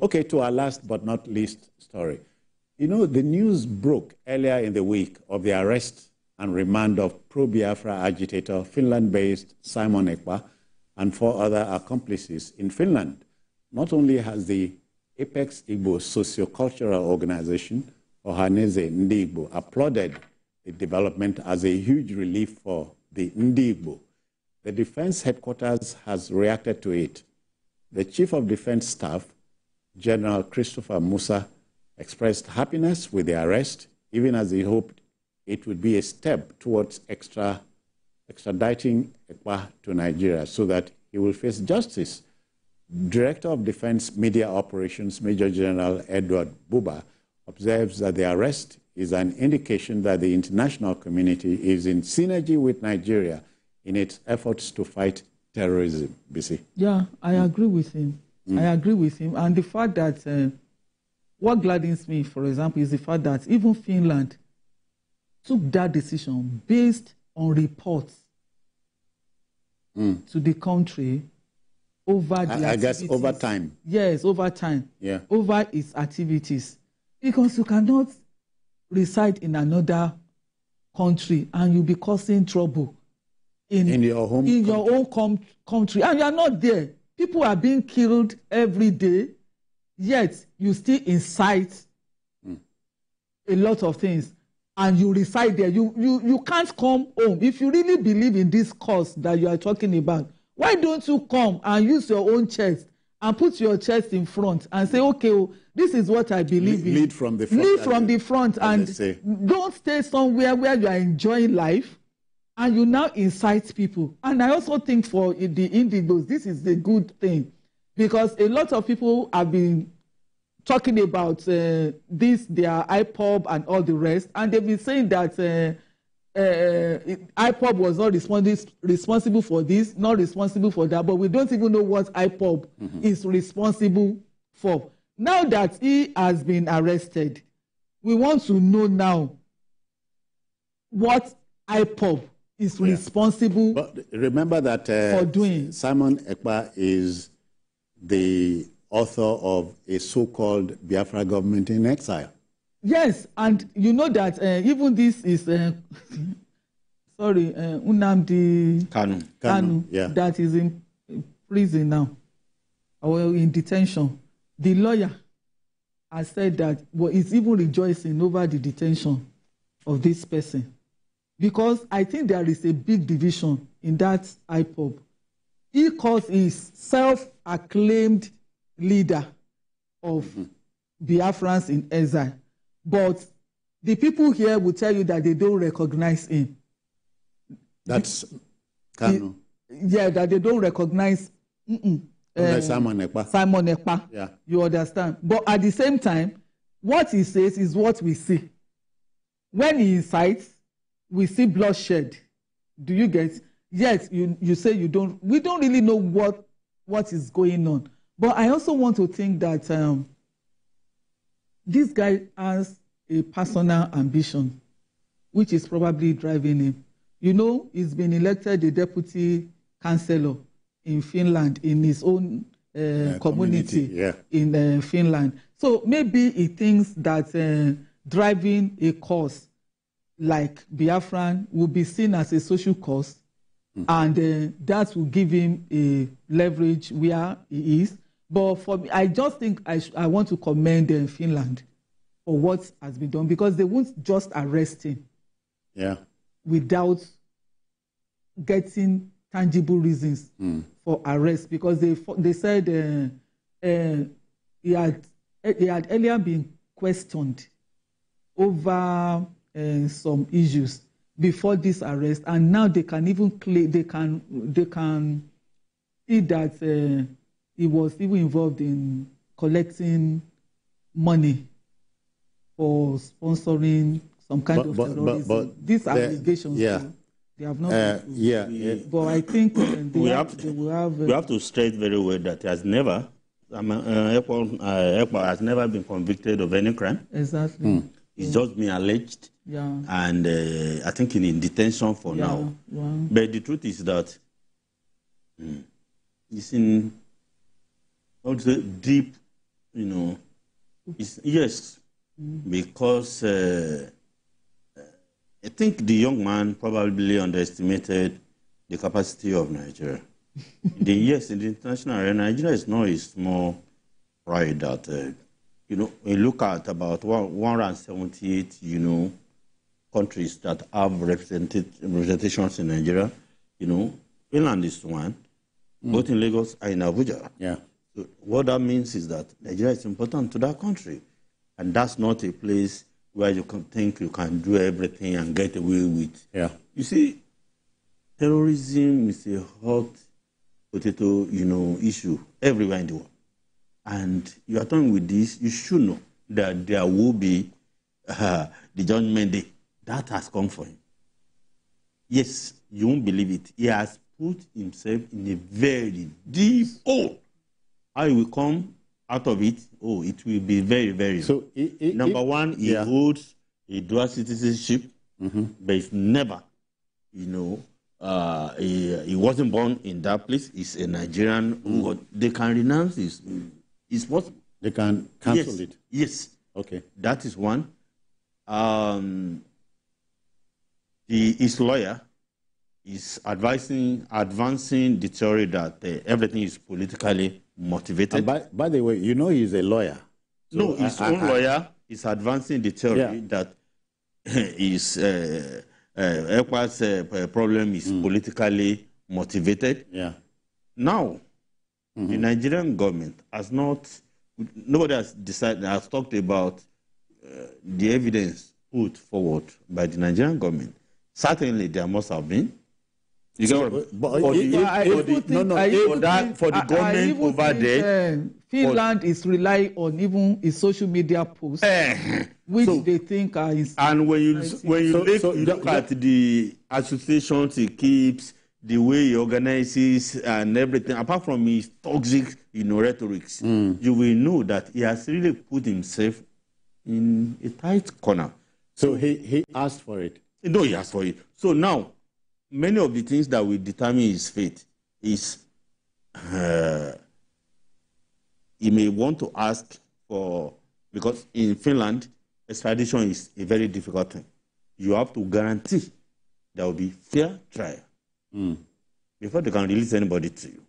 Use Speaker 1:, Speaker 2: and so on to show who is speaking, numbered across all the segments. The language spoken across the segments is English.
Speaker 1: Okay, to our last but not least story. You know, the news broke earlier in the week of the arrest and remand of pro-Biafra agitator, Finland-based Simon Ekpa, and 4 other accomplices in Finland. Not only has the Apex Igbo Sociocultural Organization, Ohaneze Ndi Igbo, applauded the development as a huge relief for the Ndi Igbo, the Defense Headquarters has reacted to it. The Chief of Defense Staff, General Christopher Musa, expressed happiness with the arrest, even as he hoped it would be a step towards extraditing Ekpa to Nigeria so that he will face justice. Director of Defense Media Operations, Major General Edward Buba, observes that the arrest is an indication that the international community is in synergy with Nigeria in its efforts to fight terrorism. BC.
Speaker 2: Yeah, I agree with him. I agree with him. And the fact that what gladdens me, for example, is the fact that even Finland took that decision based on reports to the country over the activities.
Speaker 1: I guess over time.
Speaker 2: Yes, over time.
Speaker 1: Yeah.
Speaker 2: Over its activities. Because you cannot reside in another country and you'll be causing trouble in your own country. And you are not there. People are being killed every day, yet you still incite a lot of things. And you reside there. You can't come home. If you really believe in this cause that you are talking about, why don't you come and use your own chest and put your chest in front and say, okay, oh, this is what I believe in.
Speaker 1: Lead from the front.
Speaker 2: Lead from the front and don't stay somewhere where you are enjoying life and you now incite people. And I also think for the Indigos, this is a good thing because a lot of people have been talking about their IPOB and all the rest, and they've been saying that IPOB was not responsible for this, not responsible for that, but we don't even know what IPOB is responsible for. Now that he has been arrested, we want to know now what IPOB is responsible
Speaker 1: but remember that
Speaker 2: for doing.
Speaker 1: Simon Ekpa is the author of a so-called Biafra government in exile.
Speaker 2: Yes, and you know that even this is, Nnamdi Kanu, that is in prison now, or in detention. The lawyer has said that he's even rejoicing over the detention of this person. Because I think there is a big division in that IPOB. He calls his self-acclaimed leader of Biafrans in exile. But the people here will tell you that they don't recognize him.
Speaker 1: That's Kanu.
Speaker 2: That they don't recognize
Speaker 1: Simon Ekpa.
Speaker 2: Simon Ekpa.
Speaker 1: Yeah.
Speaker 2: You understand? But at the same time, what he says is what we see. When he incites, we see bloodshed. Do you get? Yes, you say you don't. We don't really know what is going on. But I also want to think that this guy has a personal ambition, which is probably driving him. You know, he's been elected a deputy councillor in Finland in his own community in Finland. So maybe he thinks that driving a cause like Biafran will be seen as a social cause, and that will give him a leverage where he is. But for me, I just think I want to commend Finland for what has been done, because they won't just arrest him without getting tangible reasons for arrest, because they said he had earlier been questioned over some issues before this arrest, and now they can even claim they can see that he was even involved in collecting money for sponsoring some kind of terrorism. But these allegations, they have not. But I think we have
Speaker 3: to stress very well that he has never, Ekpa has never been convicted of any crime.
Speaker 2: Exactly.
Speaker 3: He's just been alleged. And I think in detention for now. But the truth is that he's in also deep yes, because I think the young man probably underestimated the capacity of Nigeria. Yes, in the international arena, Nigeria is not a small pride that, we look at about 178, countries that have representations in Nigeria. Finland is one, both in Lagos and in Abuja.
Speaker 1: Yeah.
Speaker 3: So what that means is that Nigeria is important to that country. And that's not a place where you can think you can do everything and get away with.
Speaker 1: Yeah.
Speaker 3: You see, terrorism is a hot potato, issue everywhere in the world. And you are talking with this, you should know that there will be the judgment day. That has come for him. Yes, you won't believe it. He has put himself in a very deep hole. How he will come out of it, it will be very, very
Speaker 1: so
Speaker 3: Number one, he holds a dual citizenship, but it's never, he wasn't born in that place. He's a Nigerian. They can renounce his. It's possible.
Speaker 1: They can cancel it.
Speaker 3: Yes.
Speaker 1: Okay.
Speaker 3: That is one. His lawyer is advancing the theory that everything is politically motivated.
Speaker 1: By the way, he's a lawyer.
Speaker 3: So no, his own lawyer is advancing the theory that his Ekpa's problem is politically motivated.
Speaker 1: Yeah.
Speaker 3: Now, the Nigerian government nobody has talked about the evidence put forward by the Nigerian government. Certainly, there must have been. You get what for the government over there.
Speaker 2: Finland is relying on even his social media posts, which they think are.
Speaker 3: And when you look at the associations he keeps, the way he organizes and everything, apart from his toxic, rhetorics, you will know that he has really put himself in a tight corner.
Speaker 1: So he asked for it.
Speaker 3: No, he asked for it. So now, many of the things that will determine his fate is he may want to ask for, because in Finland, extradition is a very difficult thing. You have to guarantee there will be fair trial before they can release anybody to you.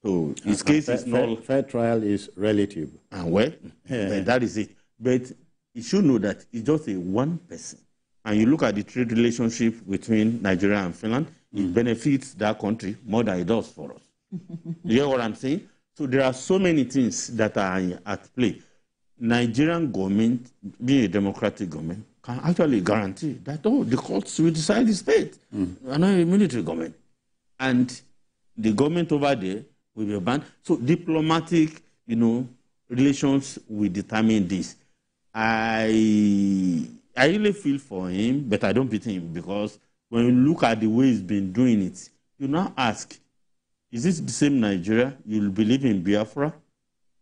Speaker 3: So his case is not...
Speaker 1: Fair trial is relative.
Speaker 3: And that is it. But you should know that it's just a one person. And you look at the trade relationship between Nigeria and Finland, it benefits that country more than it does for us. You hear what I'm saying? So there are so many things that are at play. Nigerian government, being a democratic government, can actually guarantee that, the courts will decide his fate. We're not a military government. And the government over there will be banned. So diplomatic, relations will determine this. I really feel for him, but I don't pity him, because when you look at the way he's been doing it, you now ask, is this the same Nigeria you'll believe in Biafra?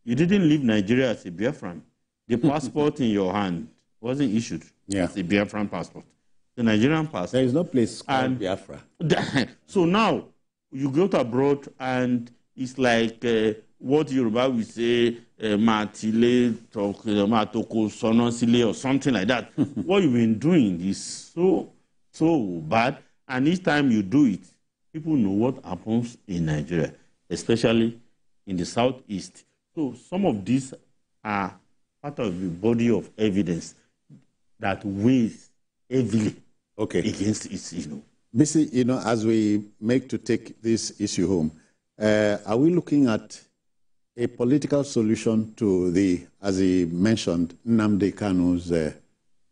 Speaker 3: You didn't leave Nigeria as a Biafran. The passport in your hand wasn't issued as a Biafran passport. The Nigerian passport.
Speaker 1: There is no place called Biafra.
Speaker 3: So now, you go to abroad and it's like what Yoruba will say, Matile, Matoko, Sonosile, or something like that. What you've been doing is so bad. And each time you do it, people know what happens in Nigeria, especially in the southeast. So some of these are part of the body of evidence that weighs heavily against it.
Speaker 1: Bisi, as we make to take this issue home, are we looking at a political solution to the, as he mentioned, Nnamdi Kanu's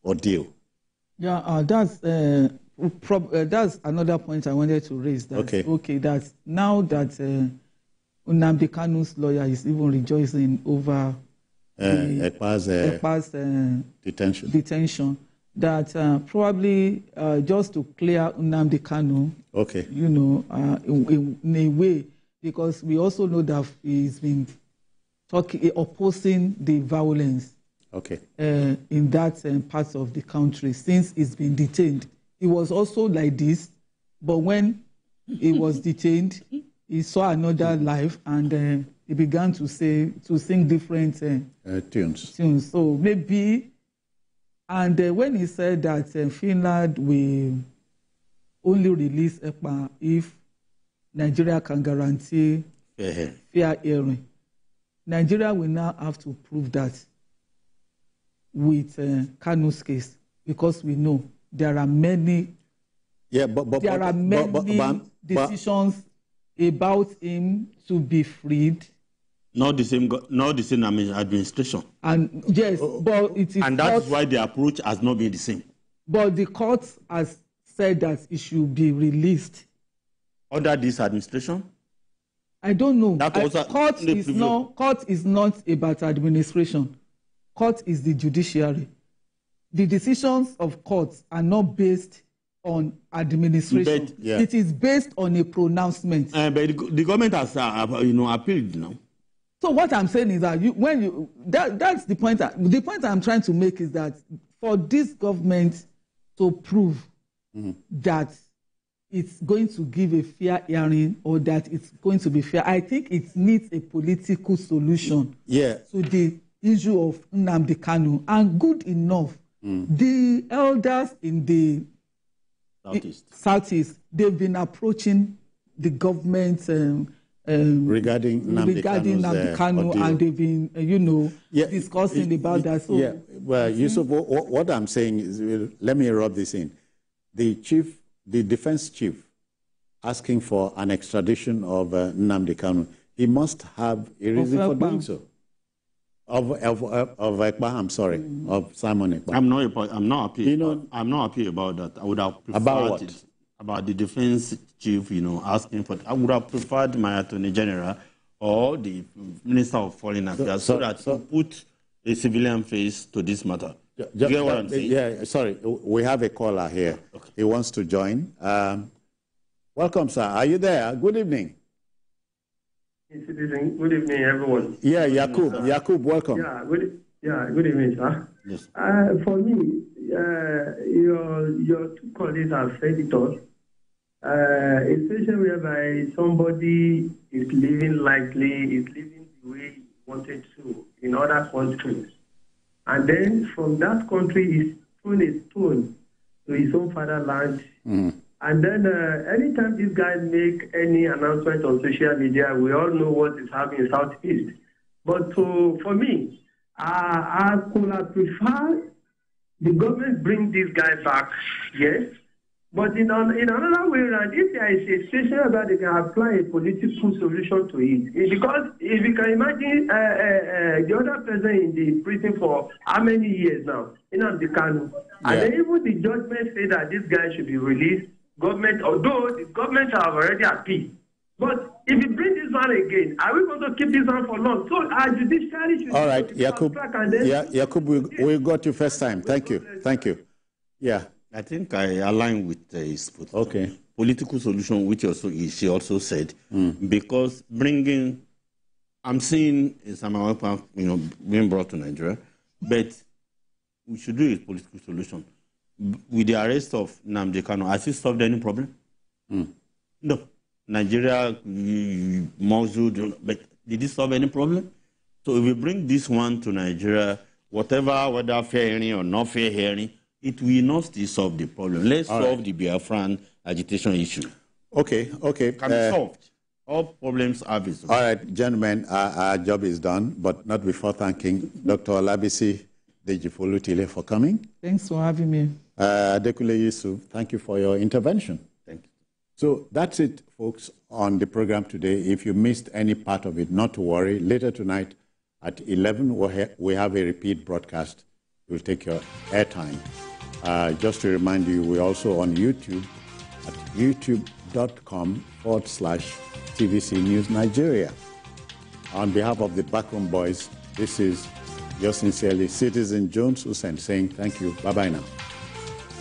Speaker 1: ordeal?
Speaker 2: Yeah, that's another point I wanted to raise. That now that Nnamdi Kanu's lawyer is even rejoicing over
Speaker 1: Ekpa's
Speaker 2: detention, that probably just to clear Nnamdi Kanu, in a way, because we also know that he's been opposing the violence in that part of the country since he's been detained. He was also like this, but when he was detained, he saw another life, and he began to sing different tunes. So maybe, and when he said that Finland will only release Ekpa if Nigeria can guarantee fair hearing, Nigeria will now have to prove that with Kanu's case, because we know there are many decisions about him to be freed.
Speaker 3: Not the same administration.
Speaker 2: And yes, but it is.
Speaker 3: And that's why the approach has not been the same.
Speaker 2: But the court has said that it should be released.
Speaker 3: Under this administration?
Speaker 2: I don't know. Court is not about administration. Court is the judiciary. The decisions of courts are not based on administration. It is based on a pronouncement.
Speaker 3: But the government has appealed now.
Speaker 2: So what I'm saying is that that's the point. The point I'm trying to make is that for this government to prove that it's going to give a fair hearing or that it's going to be fair, I think it needs a political solution to the issue of Nnamdi Kanu. And good enough, the elders in the Southeast, they've been approaching the government regarding Nnamdi Kanu, and they've been, discussing about that. So,
Speaker 1: well, Yusuf, what I'm saying is, let me rub this in. The defense chief, asking for an extradition of Nnamdi Kanu, he must have a reason for doing so. Of Ekpa, I'm sorry, of Simon Ekpa.
Speaker 3: I'm not happy. I'm not happy about that. I would have preferred about the defense chief, asking for. I would have preferred my attorney general or the minister of foreign affairs so that to put a civilian face to this matter. You get what I'm saying?
Speaker 1: Yeah, sorry, we have a caller here. Okay. He wants to join. Welcome, sir. Are you there? Good evening.
Speaker 4: Good evening, everyone.
Speaker 1: Yeah, Yakub, welcome.
Speaker 4: Good evening, sir. Yes. For me, your two colleagues have said it all. A situation whereby somebody is living the way he wanted to in other countries. And then from that country, he's thrown a stone to his own fatherland. And then anytime these guys make any announcement on social media, we all know what is happening in Southeast. But for me, I could have preferred the government bring these guys back, yes. But in another way around, if there is a situation where they can apply a political solution to it, because if you can imagine the other person in the prison for how many years now, Nnamdi Kanu, and then even the judgment say that this guy should be released. Although the government have already appealed. But if you bring this one again, are we going to keep this one for long? So our judiciary should...
Speaker 1: All right, Yakub, we got you first time. Thank you. Yeah.
Speaker 3: I think I align with his political solution, which she also said, because I'm seeing Samuel Ekpa, being brought to Nigeria, but we should do a political solution. With the arrest of Nnamdi Kanu, has it solved any problem? No. Nigeria muzzled, but did it solve any problem? So if we bring this one to Nigeria, whether fair hearing or not fair hearing, it will not still solve the problem. Let's solve the Biafran agitation issue.
Speaker 1: Okay.
Speaker 3: Can be solved. All problems are resolved.
Speaker 1: All right, gentlemen, our job is done, but not before thanking Dr. Olabisi Deji-Folutile for coming.
Speaker 2: Thanks for having me.
Speaker 1: Adekule Yusuf, thank you for your intervention.
Speaker 3: Thank you.
Speaker 1: So that's it, folks, on the program today. If you missed any part of it, not to worry. Later tonight at 11, we have a repeat broadcast. We'll take your airtime. Just to remind you, we're also on YouTube at youtube.com/TVC News Nigeria. On behalf of the Backroom Boys, this is yours sincerely, Citizen Jones Hussein, saying thank you. Bye-bye now.